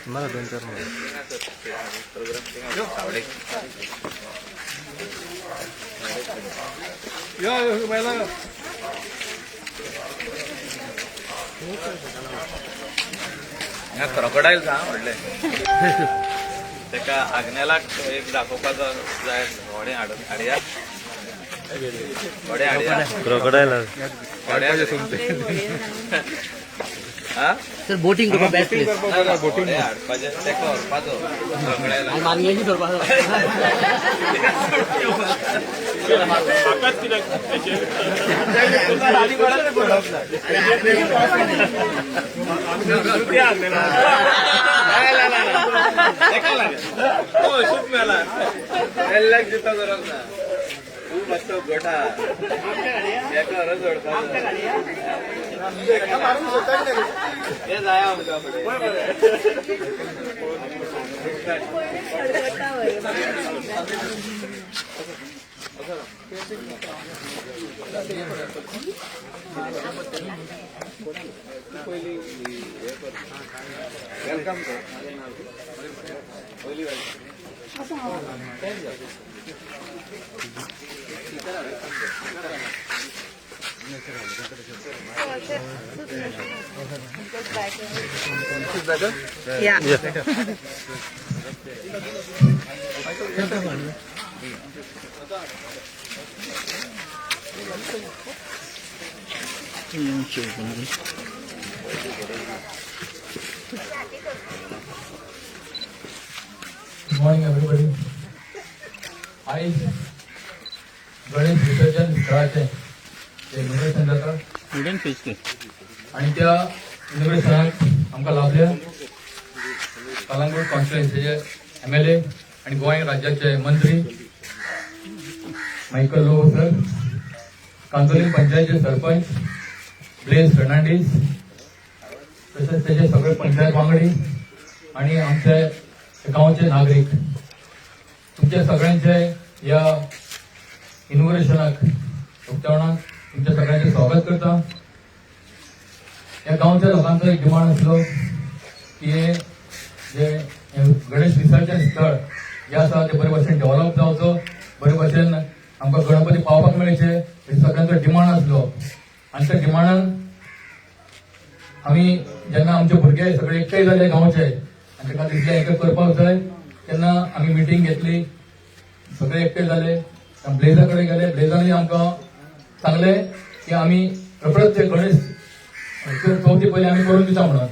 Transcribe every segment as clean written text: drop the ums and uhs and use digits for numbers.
मला 2-4 क्रोकोडाईल म्हणले त्याका आग्नेला एक दाखोवपाचो जाय व्हडे हाडया व्हडे हाडया क्रोकोडाईल सर बोटिंग करपा बेस्ट प्लेस बोटिंग हाडपाचें तेका व्हरपाचो क्रोकोडाईल मारण्याची करपाचो मस्त गोठा हे जाय आमच्या वेलकम पहिली Yeah. Good morning, everybody. आज गणेश विसर्जन स्थळाचे इनॉग्रेशन जाता आणि त्या इनॉग्रेशनाक आमकां लाभल्या कलंगूट कॉन्स्टिट्युएन्सीचे MLA आणि गोंय राज्याचे मंत्री मायकल लोबो सर, कांदोलीम पंचायतचे सरपंच ब्लेस फर्नांडीस, तसेच त्याचे सगळे पंचायत वांगडी आणि आमचे गांवचे नागरिक, तुमच्या सगळ्यांचे या इनॉग्रेशनाक उक्तावणाक तुमच्या सगळ्यांचे स्वागत करता. या गांवच्या लोकांचो एक डिमांड आसलो की हे जे गणेश विसर्जन स्थळ जे आसा ते बरे भशेन डेव्हलप जावचो, बरे भशेन आमकां गणपती पावपाक मेळचे, हे सगळ्यांचो डिमांड आसलो. आणि त्या डिमांडान आमी जेन्ना आमचे भुरगे सगळे एकठांय जाले गांवचे आणि ताका दिसलें हें करपाक जाय, तेन्ना आमी मिटींग घेतली, सगळे एकठांय जाले, ब्लेजा कडेन गेले. ब्लेजांनी आमकां सांगलें की आमी रोखडोच ते गणेश चवथी पयलीं आमी करून दिता म्हणून.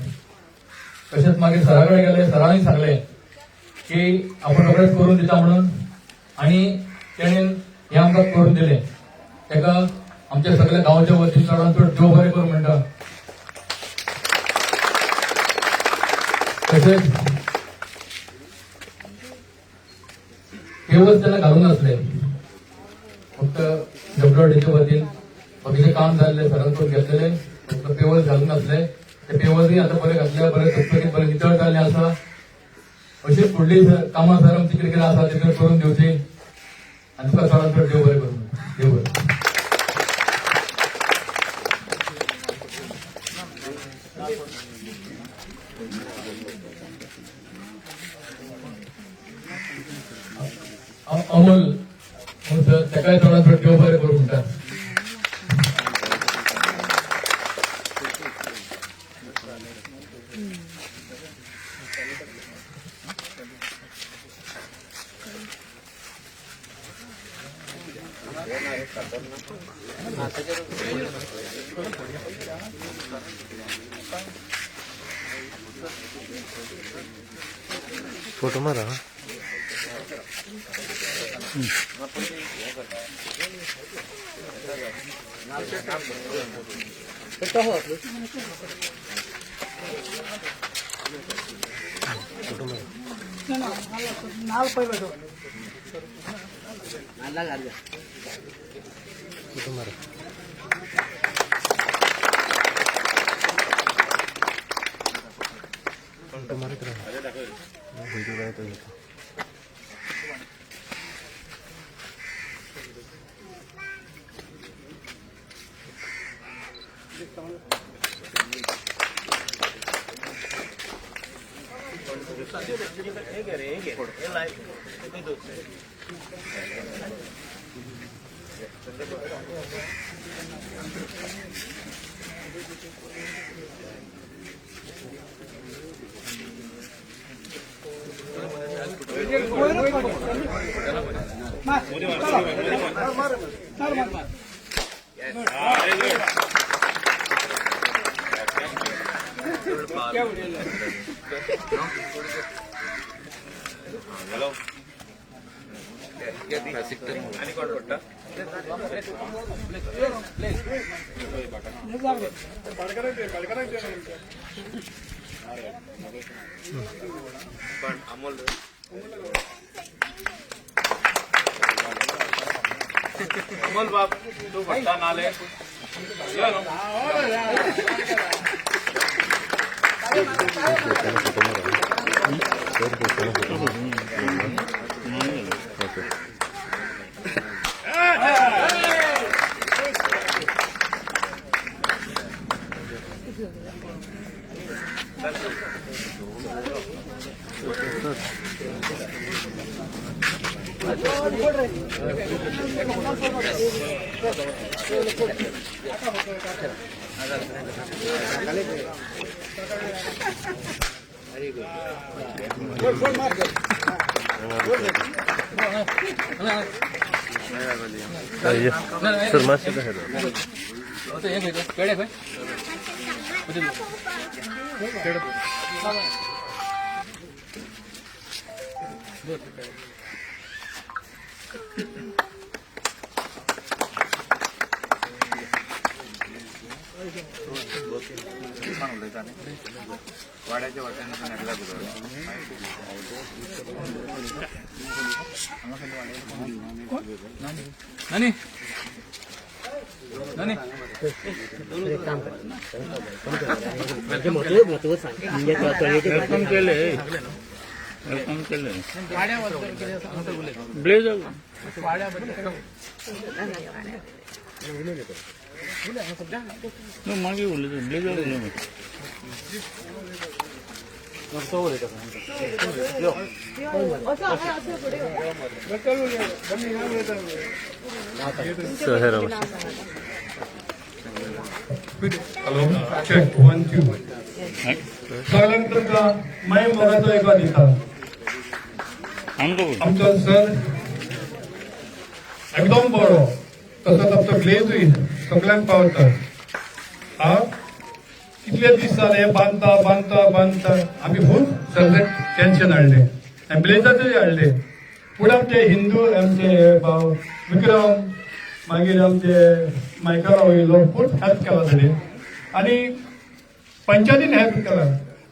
तशेंच मागीर सरा कडेन गेले, सरांनी सांगलें की आपूण रोखडेच करून दिता म्हणून, आनी तेणेन हें आमकां करून दिलें. ताका आमच्या सगळ्या गांवच्या वतीन चडांत चड देव बरें करूं म्हणटा. तशेंच पेवज त्याला घालून नासले, फक्त डब्ल्यूडीच्या वतीन बाकीचे काम जाल्ले सरांकडून घेतलेले, फक्त पेवज घालून नासले. ते पेवजूय आता बरे घातले, बरे सुटसुटीत बरे नितळ जाल्ले आसा. अशी फुडली कामां सर आमची कितें कितें आसा ते करून दिवची आनी तुका चडांत चड देव बरें करूं. देव बरें. अमोल सर ताकाय चडांत चड देव बरें करूं म्हणटा. फोटो मारा. फोटो मारा. फोटो मारत राहा. व्हिडिओ राहतो. हॅलो आणि कोण पडता पण अमोल अमोल बाप तू पडता नाले सर मासे आहे वाड्याच्या वाट्याने पण एकला नानी नानी काम केले ब्लेझर मागे बोलले ब्लेझर हॅलो चेक 1 2 सगळ्यांकडे माय मोगाचो एक दिता आमचो सर एकदम बरो तसोच आमचो ब्लेजूय सगळ्यांक पावता हा कितले दीस जाले बांदता बांदता बांदता आमी खूब सगळे टेन्शन हाडले आनी ब्लेजाचेय हाडले पूण आमचे हिंदू आमचे भाव विक्रम मागीर आमचे मायकल वयलो खूब हेल्प केला ताणें आनी पंचायतीन हेल्प केला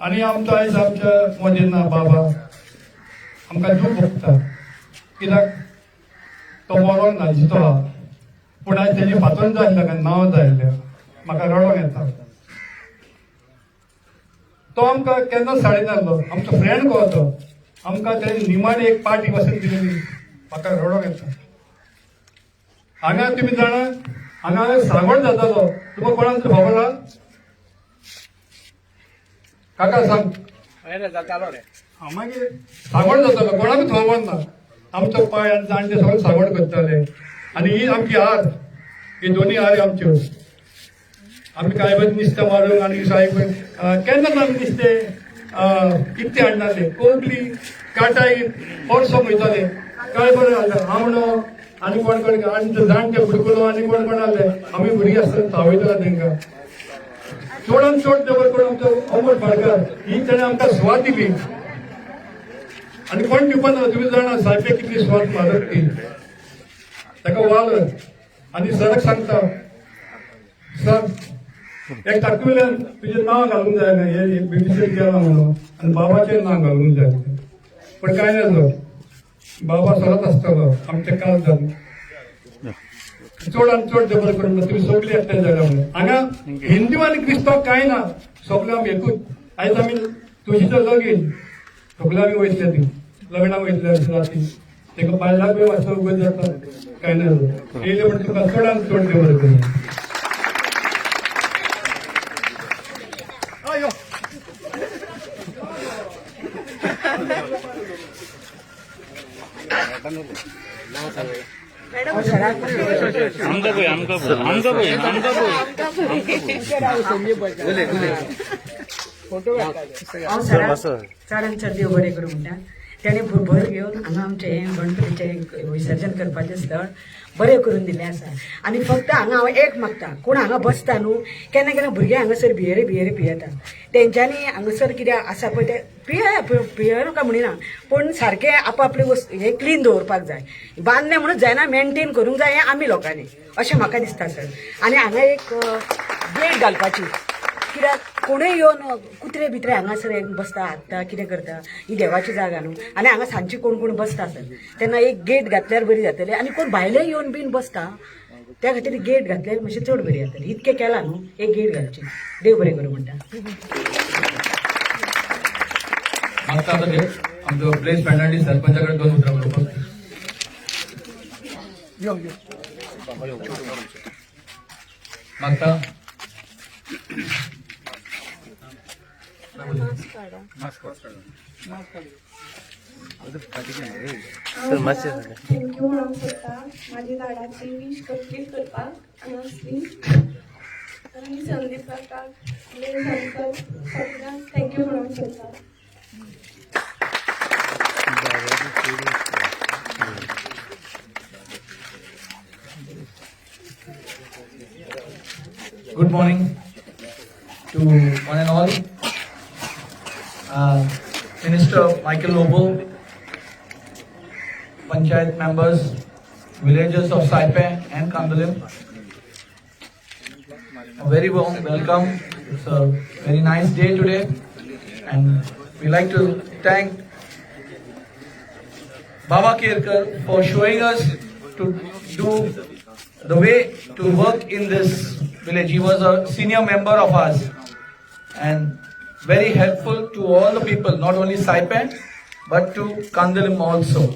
आनी आमचो आयज आमच्या मोदींना बाबा आमकां दूख भोगता कित्याक तो बरो ना जितो आहा पूण आयज तेजी फातोर जाल्ले काय नांव जाल्ले म्हाका रडोंक येता तो आमकां केन्ना साडीनासलो आमचो फ्रेंड को तो आमकां तेणी निमाणी एक पार्टी वचून दिलेली म्हाका रडोंक येता हांगा तुमी जाणा हांगा सांगोड जातालो तुका कोणाक खबर आहा काका सांग मागीर सांगोड जातालो कोणाक खबर ना आमचो पाय आनी जाणटे सगळे सांगोड करताले आनी ही आमची हार ही दोनी हारी आमच्यो आमी काय बरें नुस्तें मारूंक आनी केन्नाच आमी नुस्तें इकते हाडनासले कोंकली काटाय पोरसोंक वयताले काय बरें हाडले आमणो आनी कोण कोण आनी जाणटे बुडकुलो आनी कोण कोण आहले आमी भुरगीं आसतना चावयताले तांकां चडांत चड जबर करून आमचो अमोल पाडकर ही ताणें आमकां स्वाद दिली आनी कोण दिवपाना तुमी जाणा सायबे कितली स्वाद मारत ती ताका वाल आनी सराक सांगता सर एक ताकविल्यान तुजें नांव घालूंक जाय हे BBC केलां म्हणून आनी बाबाचें नांव घालूंक जाय पण कांय नासलो बाबा सरत आसतलो आमचें काल जालें चड आनी चड जबर करून तुमी सगळीं एकठांय जाल्या म्हणून हांगा हिंदू आनी क्रिस्तांव कांय ना सगळे आमी एकूच आयज आमी तुजीचो लगीन सगळे आमी वयतले ती लग्नाक वयतले राती ताका बायलांक बी वाचो उगत जाता कांय ना येयले म्हण तुका चड आनी चड जबर करून चडांत चड देव बरें करूं म्हणटा त्याने भर घेवन हांगा आमचें गणपतीचें विसर्जन करपाचें स्थळ बरें करून दिल्लें आसा आनी फक्त हांगा हांव एक मागता कोण हांगा बसता न्हू केन्ना केन्ना भुरगे हांगासर भियेरे पियेता तेंच्यांनी हांगासर कितें आसा पळय तें पियेनाका म्हणिना पूण सारकें आपआपले वस्तू हें क्लीन दवरपाक जाय बांदलें म्हणून जायना मेंटेन करूंक जाय हें आमी लोकांनी अशें म्हाका दिसता सर आनी हांगा एक गेट घालपाची कित्याक कोणूय येवन कुत्रे बित्रे हांगासर बसता हाडटा कितें करता ही देवाची जागा न्हू आनी हांगा सांजची कोण कोण बसता सर तेन्ना एक गेट घातल्यार बरी जातली आनी कोण भायले येवन बीन बसता त्या खातीर गेट घातल्यार मातशें चड बरी जातली इतकें केलां न्हू एक गेट घालची देव बरें करूं म्हणटा मागता आमचो प्लेस फर्नांडीस सरपंचाकडे 2 उतरां उलोवपाक मागता थँक्यू म्हणून सोदता माझी झाडाची वीश कंप्लीट करपाक हांगासली आनी संदीप काकाक सगळ्यांक थँक्यू म्हणून सोदता Good morning to one and all. Minister Michael Lobo, Panchayat members, villagers of Saipe and Kandalim. A very warm welcome. It's a very nice day today, and we like to thank Baba Kerkar for showing us to do the way to work in this village. He was a senior member of ours and very helpful to all the people, not only Saipan but to Kandalim also.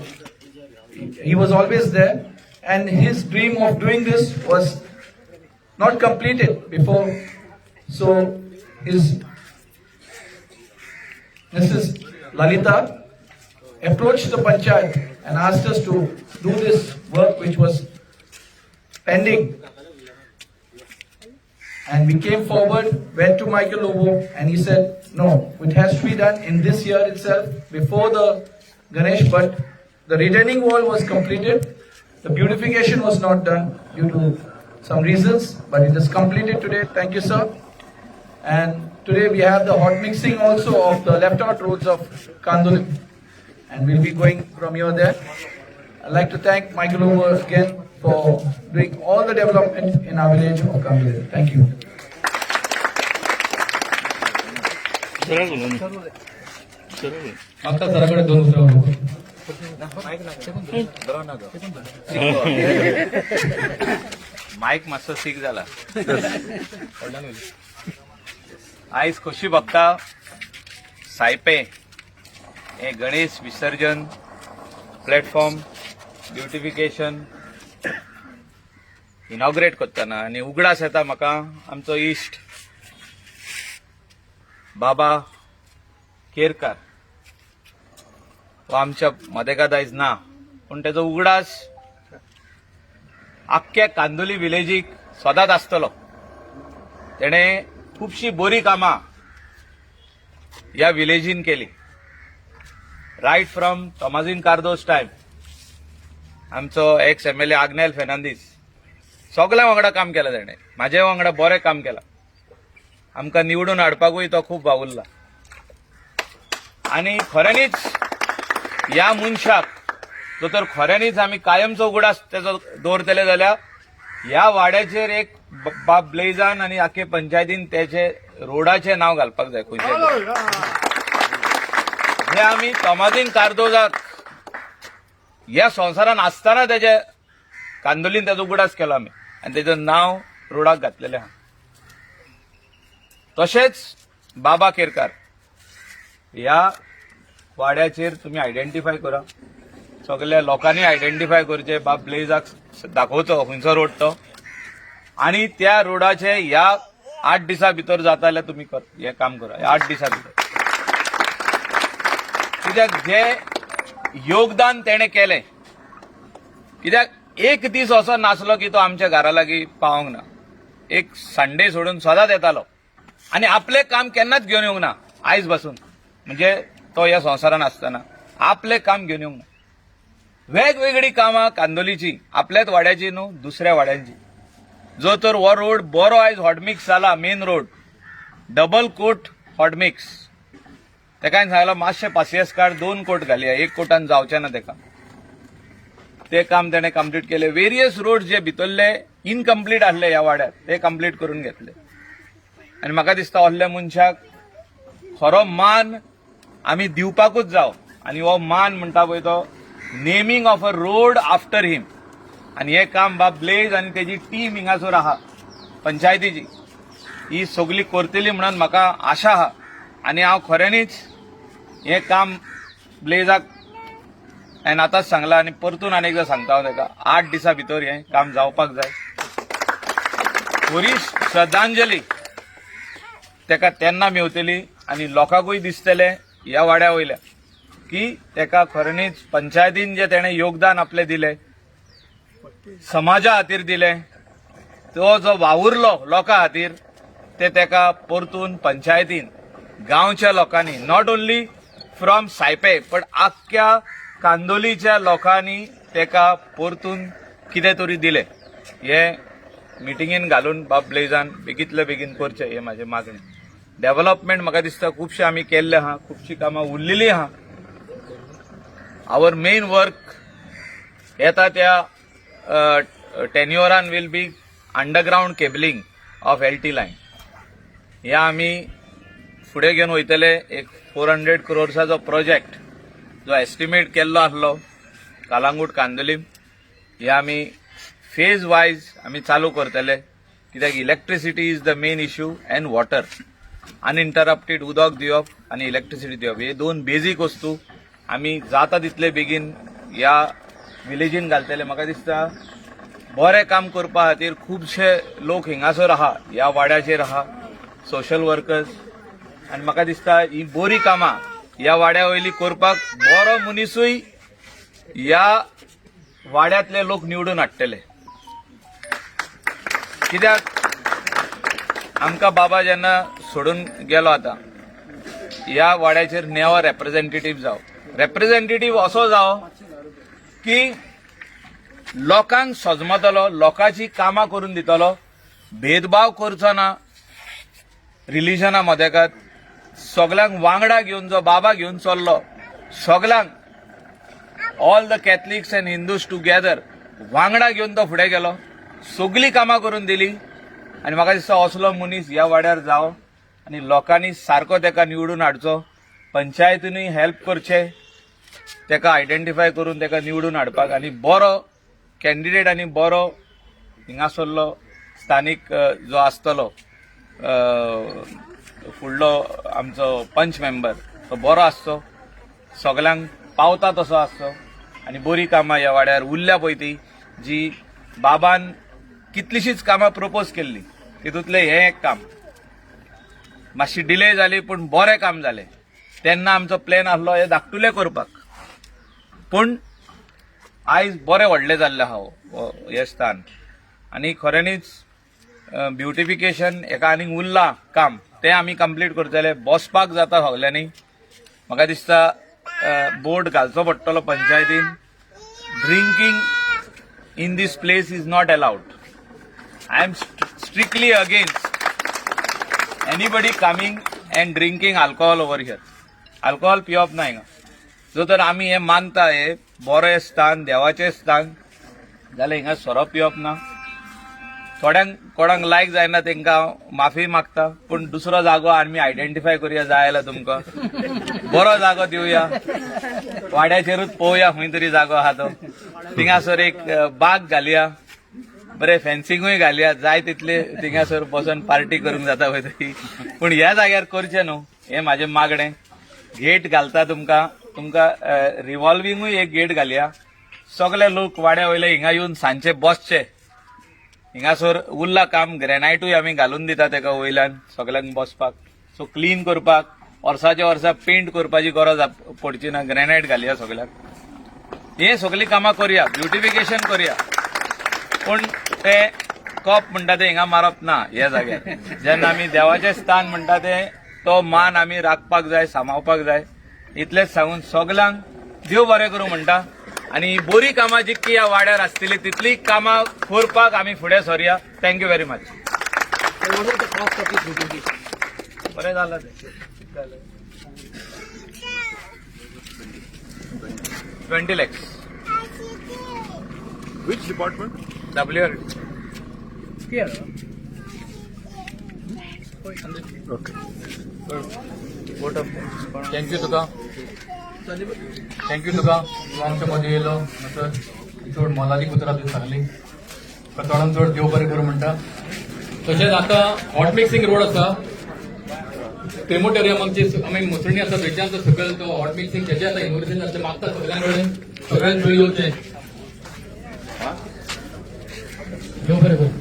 He was always there, and his dream of doing this was not completed before. So his Mrs. Lalita approached the Panchayat and asked us to do this work which was pending. And we came forward, went to Michael Lobo, and he said, no, it has to be done in this year itself, before the Ganesh, but the retaining wall was completed. The beautification was not done due to some reasons, but it is completed today. Thank you, sir. And today we have the hot mixing also of the left-out roads of Kandalim, and we'll be going from here there. I'd like to thank Michael Lobo again for doing all the development in our village of Kandalim. Thank you. आता सराकडे 2 उतरां mic मातसो sick जाला आयज कशी बघता सायपे हे गणेश विसर्जन platform beautification inaugurate करतना आनी उगडास येता म्हाका आमचो इश्ट बाबा केरकार हो आमच्या मदेगाद आयज ना पूण तेजो उगडास आख्ख्या कांदोली विलेजीक सदांच आसतलो तेणे खूबशी बरी कामां ह्या विलेजीन केली right from Tomazinho Cardozo time आमचो एक्स MLA आग्नेल फेर्नांदीस सगळ्या वांगडा काम केलं तेणे म्हाजे वांगडा बरें काम केलां आमकां निवडून हाडपाकूय तो खूब वावुरला आनी खऱ्यांनीच ह्या मनशाक तर खऱ्यांनीच आमी कायमचो उगडास तेजो दवरतले जाल्यार ह्या वाड्याचेर एक बाब ब्लेजान आनी आख्खे पंचायतीन तेचे रोडाचें नांव घालपाक जाय खंयचे हे आमी तोमाजीन कार्दोजाक ह्या संवसारान आसतना तेजे कांदोलीन तेजो उगडास केलो आमी आनी तेजें नांव रोडाक घातलेलें आहा तशेंच बाबा केरकार ह्या वाड्याचेर तुमी आयडेंटिफाय करा सगळ्या लोकांनी आयडेंटिफाय करचे बाब ब्लेजाक दाखोवचो खंयचो रोड तो आनी त्या रोडाचे ह्या 8 दिसां भितर जाता जाल्यार तुमी हें काम करा 8 दिसां भितर कित्याक जे योगदान तेणे केलें कित्याक एक दीस असो नासलो की तो आमच्या घरा लागीं पावोंक ना. एक संडे सोडून सदांच येतालो आनी आपलें काम केन्नाच घेवन येवंक ना. आयज पासून म्हणजे तो ह्या संवसारान आसतना आपलें काम घेवन येवंक ना. वेगवेगळी कामां कांदोलीची, आपल्याच वाड्याची न्हू, दुसऱ्या वाड्यांची. जो तर हो रोड बरो आयज हॉटमिक्स जाला, main road double coat hot mix. तेका सांगलो मातशें पासियेंस काड, 2 कोट घालया, 1 कोटान जावचें ना तेका. ते काम तेणें कंप्लीट केले. वेरियस रोड जे भितरले इनकम्प्लीट आसले ह्या वाड्यात ते कंप्लीट करून घेतले. आनी म्हाका दिसता असल्या मनशाक खरो मान आमी दिवपाकूच जावो. आनी हो मान म्हणटा पळय तो naming of a road after him. आनी हे काम बाब ब्लेज आनी तेजी टीम हिंगासर आहा पंचायतीची, ही सगळी करतली म्हणून म्हाका आशा आहा. आनी हांव खऱ्यांनीच हे काम ब्लेजाक हांवें आतांच सांगलां आनी परतून आनी एकदां सांगता हांव तेका 8 दिसां भितर हें काम जावपाक जाय. बरी श्रद्धांजली तेका तेन्ना मेवतली आनी लोकांकूय दिसतलें ह्या वाड्या वयल्या की तेका खऱ्यांनीच पंचायतीन जे तेणें योगदान आपलें दिलें, समाजा खातीर दिलें, तो जो वावुरलो लोकां खातीर ते तेका परतून पंचायतीन गांवच्या लोकांनी, नॉट ओन्ली फ्रॉम सायपे पण आख्ख्या कांदोलीच्या लोकांनी तेका परतून कितें तरी दिलें. हे मिटिंगेन घालून बाब ब्लेजान बेगींतले बेगीन करचें, हे म्हाजें मागणें. डेव्हलपमेंट म्हाका दिसता खुबशें आमी केल्लें आहा, खुबशीं कामां उरलेलीं आहा. आवर मेन वर्क येता त्या टेन्युअरान will be underground cabling of LT line. हे आमी फुडें घेवन वयतले. एक 400 crores प्रोजेक्ट जो एस्टिमेट केल्लो आसलो कालांगूट कांदोलीम, हे आमी फेज वायज आमी चालू करतले. कित्याक electricity is the main issue end water. Uninterrupted उदक दिवप आनी इलेक्ट्रिसिटी दिवप, हे 2 बेजीक वस्तू आमी जाता तितले बेगीन ह्या विलेजीन घालतले. म्हाका दिसता बरें काम करपा खातीर खुबशे लोक हिंगासर आहा, ह्या वाड्याचेर आहा, सोशल वर्कर्स. आनी म्हाका दिसता ही बरी कामां ह्या वाड्या वयली करपाक बरो मनीसूय ह्या वाड्यांतले लोक निवडून हाडटले. कित्याक आमकां बाबा जेन्ना सोडून गेलो आतां, ह्या वाड्याचेर नेवो रेप्रेझेंटेटिव्ह जावं. रेप्रेझेंटेटिव्ह असो जावो की लोकांक सजमतलो, लोकांची कामां करून दितलो, भेदभाव करचो ना रिलिजना मदेकात. सगळ्यांक वांगडा घेवन जो बाबा घेवन चल्लो, सगळ्यांक all the Catholics and Hindus together वांगडा घेवन तो फुडें गेलो, सगळी कामां करून दिली. आनी म्हाका दिसता असलो मनीस ह्या वाड्यार जावो आनी लोकांनी सारको तेका निवडून हाडचो. पंचायतीनूय हेल्प करचें तेका आयडेंटिफाय करून तेका निवडून हाडपाक. आनी बरो कॅन्डिडेट आनी बरो हिंगासरलो स्थानीक जो आसतलो फुडलो आमचो पंच मेंबर, तो बरो आसचो, सगळ्यांक पावता तसो आसचो. आनी बरी कामां ह्या वाड्यार उरल्या पळय ती, जी बाबान कितलीशीच कामां प्रपोज केल्ली, तितूंतलें हें एक काम. मातशी डिले जाली पूण बरें काम जालें. तेन्ना आमचो प्लॅन आसलो हे धाकटुलें करपाक, पूण आयज बरें व्हडलें जाल्लें आहा हें स्थान. आनी खऱ्यांनीच ब्युटिफिकेशन हेका आनीक उरलां काम, तें आमी कंप्लीट करतले. बसपाक जाता सगल्यांनी. म्हाका दिसता बोर्ड घालचो पडटलो पंचायतीन. Drinking in this place is not allowed. I am strictly against anybody coming and drinking alcohol over here. Alcohol पिवप ना हिंगा. जो तर आमी हें मानता हे बरें स्थान, देवाचें स्थान, जाल्यार हिंगा सोरो पिवप ना. थोड्यांक कोणाक लायक जायना तांकां माफी मागता, पूण दुसरो जागो आमी आयडेंटिफाय करुया जाय जाल्यार तुमकां. बरो जागो दिवया, वाड्याचेरूच पळोवया खंय तरी जागो आहा तो. थिंगासर एक बाग घालया, बरें फेन्सिंगूय घालया, जाय तितले थिंगासर बसून पार्टी करूंक जाता पळय तरी. पूण ह्या जाग्यार करचें न्हू, हें म्हाजें मागणें. गेट घालता तुमकां रिव्हॉल्विंगूय एक गेट घालया. सगळे लोक वाड्या वयले हिंगा येवन सांजचे बसचे. हिंगासर उरला काम, ग्रेनायटूय आमी घालून दिता तेका वयल्यान सगळ्यांक बसपाक. सो क्लीन करपाक वर्साच्या वर्सा पेंट करपाची गरज पडची ना, ग्रेनायट घालया सगळ्याक. हे सगळी कामां करूया, ब्युटिफिकेशन करूया, पूण ते कॉप म्हणटा ते हिंगा मारप ना ह्या जाग्यार. जेन्ना आमी देवाचें स्थान म्हणटा ते तो मान आमी राखपाक जाय, सांबाळपाक जाय. इतलेंच सांगून सगल्यांक देव बरें करूं म्हणटा. आनी बरी कामां जितकी ह्या वाड्यार आसतली तितली कामां करपाक आमी फुडें सरया. Thank you very much. बरें जालें तें. 20 lakhs. Which department? WR. Thank you तुका तूं आमच्या मध्ये येयलो नंतर चड मोलादीक उतरां तुवें सांगली चडान चड देव बरें करूं म्हणटा. तशेंच आतां हॉट मिक्सिंग रोड आसा क्रेमोटोरियम आमी मुसळणी आसा थंयच्यान तो सकयल तो हॉट मिक्सिंग तेजें आतां इनोग्रेशन जातलें मागता सगळ्यां कडेन सगळ्यांक थंय येवचें. देव बरें करूं.